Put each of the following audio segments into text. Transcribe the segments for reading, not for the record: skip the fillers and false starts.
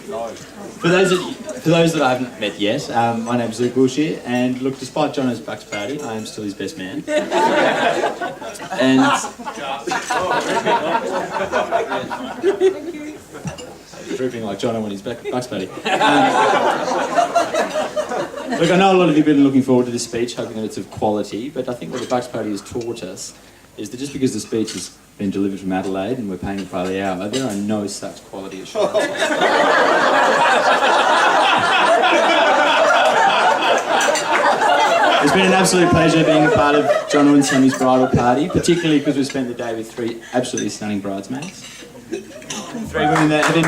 For those that I haven't met yet, my name is Willshire, and look, despite Jono's Bucks party, I am still his best man. And drooping like Jono when he's Bucks party. Look, I know a lot of you have been looking forward to this speech, hoping that it's of quality, but I think what the Bucks party has taught us is that just because the speech has been delivered from Adelaide and we're paying it by the hour, there are no such quality assurance. It's been an absolute pleasure being a part of Jono and Sammy's bridal party, particularly because we spent the day with three absolutely stunning bridesmaids. Three women that have been...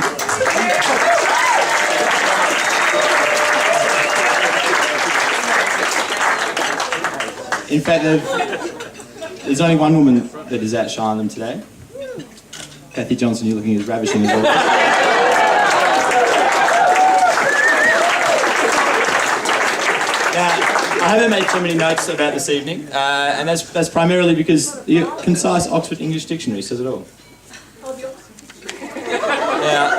In fact, there's only one woman that has outshined them today. Kathy Johnson, you're looking as ravishing as always. Now, I haven't made too many notes about this evening, and that's primarily because the concise Oxford English Dictionary says it all. Now,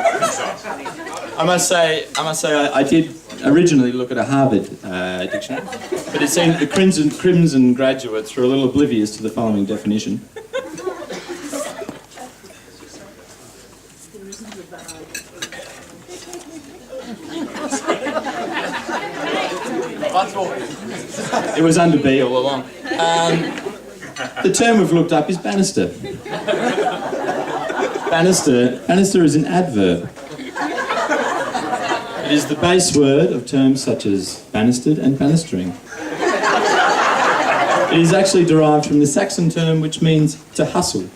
I must say, I did originally look at a Harvard dictionary, but it seemed that the crimson graduates were a little oblivious to the following definition. It was under B all along. The term we've looked up is banister. Banister is an adverb. It is the base word of terms such as banistered and banistering. It is actually derived from the Saxon term which means to hustle.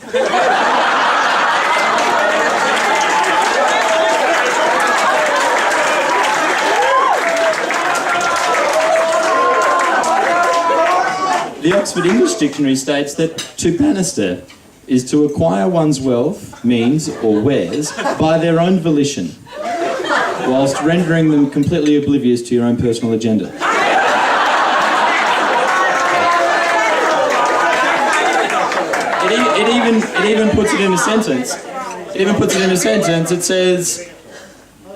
The Oxford English Dictionary states that to banister is to acquire one's wealth, means, or wares by their own volition, whilst rendering them completely oblivious to your own personal agenda. It even puts it in a sentence. It says,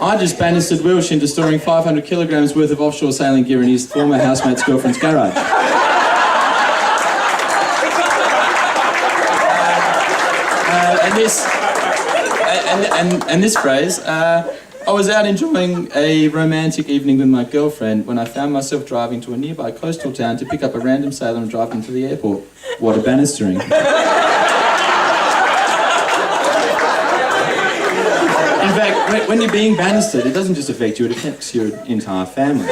I just banistered Willshire into storing 500 kilograms worth of offshore sailing gear in his former housemate's girlfriend's garage. And this phrase, I was out enjoying a romantic evening with my girlfriend when I found myself driving to a nearby coastal town to pick up a random sailor and drive him to the airport. What a banistering. In fact, when you're being banistered, it doesn't just affect you, it affects your entire family.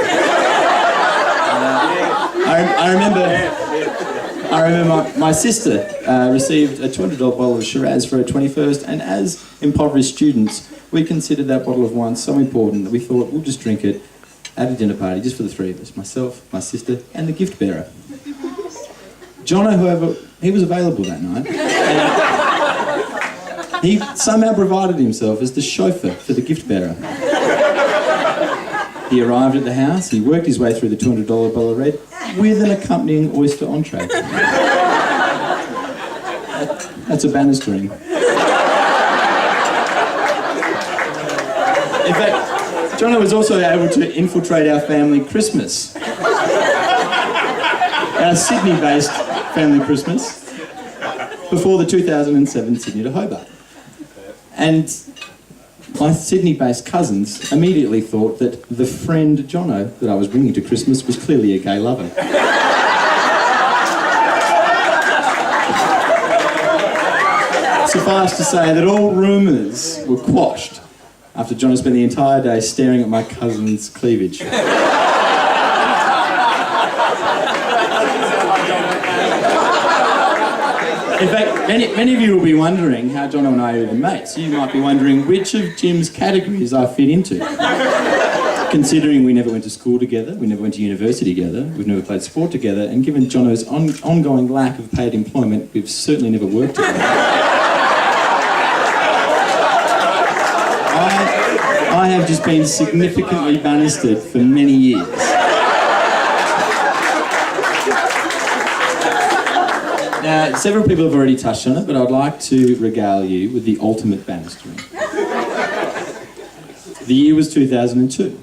I remember my sister received a $200 bottle of Shiraz for her 21st, and as impoverished students, we considered that bottle of wine so important that we thought we'll just drink it at a dinner party just for the three of us, myself, my sister, and the gift bearer. Jono, however, he was available that night. He somehow provided himself as the chauffeur for the gift bearer. He arrived at the house, he worked his way through the $200 bottle of red with an accompanying oyster entree. That's a banistering. In fact, Jono was also able to infiltrate our family Christmas. Our Sydney-based family Christmas before the 2007 Sydney to Hobart. And my Sydney-based cousins immediately thought that the friend Jono that I was bringing to Christmas was clearly a gay lover. Suffice to say that all rumours were quashed after Jono spent the entire day staring at my cousin's cleavage. In fact, many of you will be wondering how Jono and I are even mates. You might be wondering which of Jim's categories I fit into. Considering we never went to school together, we never went to university together, we've never played sport together, and given Jono's ongoing lack of paid employment, we've certainly never worked together. I have just been significantly banistered for many years. Now, several people have already touched on it, but I'd like to regale you with the ultimate banistering. The year was 2002.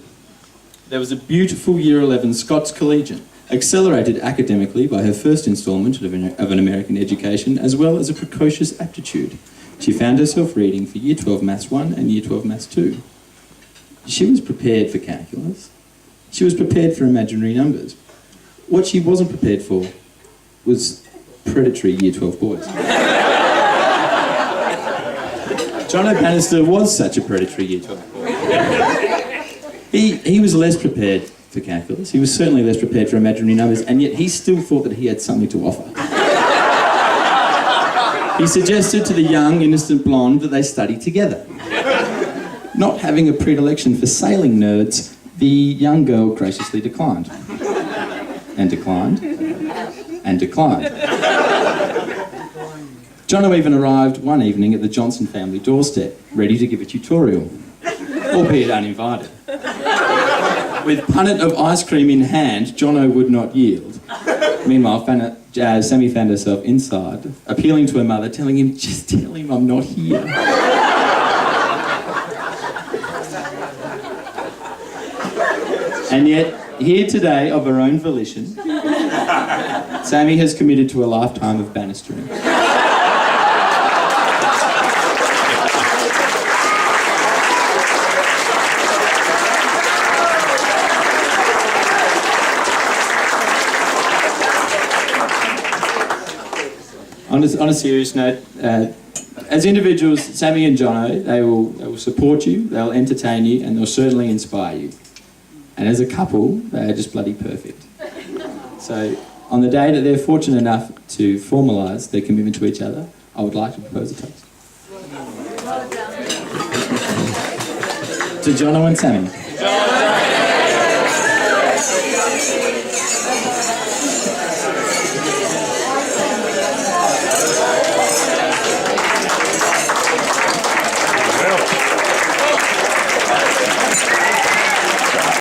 There was a beautiful Year 11 Scots collegian, accelerated academically by her first instalment of an American education, as well as a precocious aptitude. She found herself reading for Year 12 Maths 1 and Year 12 Maths 2. She was prepared for calculus. She was prepared for imaginary numbers. What she wasn't prepared for was predatory Year 12 boys. John O'Bannister was such a predatory Year 12 boy. He was less prepared for calculus. He was certainly less prepared for imaginary numbers, and yet he still thought that he had something to offer. He suggested to the young, innocent blonde that they study together. Not having a predilection for sailing nerds, the young girl graciously declined. And declined. And declined. Jono even arrived one evening at the Johnson family doorstep, ready to give a tutorial, albeit uninvited. With punnet of ice cream in hand, Jono would not yield. Meanwhile, Sammy found herself inside, appealing to her mother, telling him, "Just tell him I'm not here." And yet, here today, of her own volition, Sammy has committed to a lifetime of banistering. On a serious note, as individuals, Sammy and Jono, they will support you, they'll entertain you, and they'll certainly inspire you. And as a couple, they are just bloody perfect. So, on the day that they're fortunate enough to formalise their commitment to each other, I would like to propose a toast. To Jono and Sammy.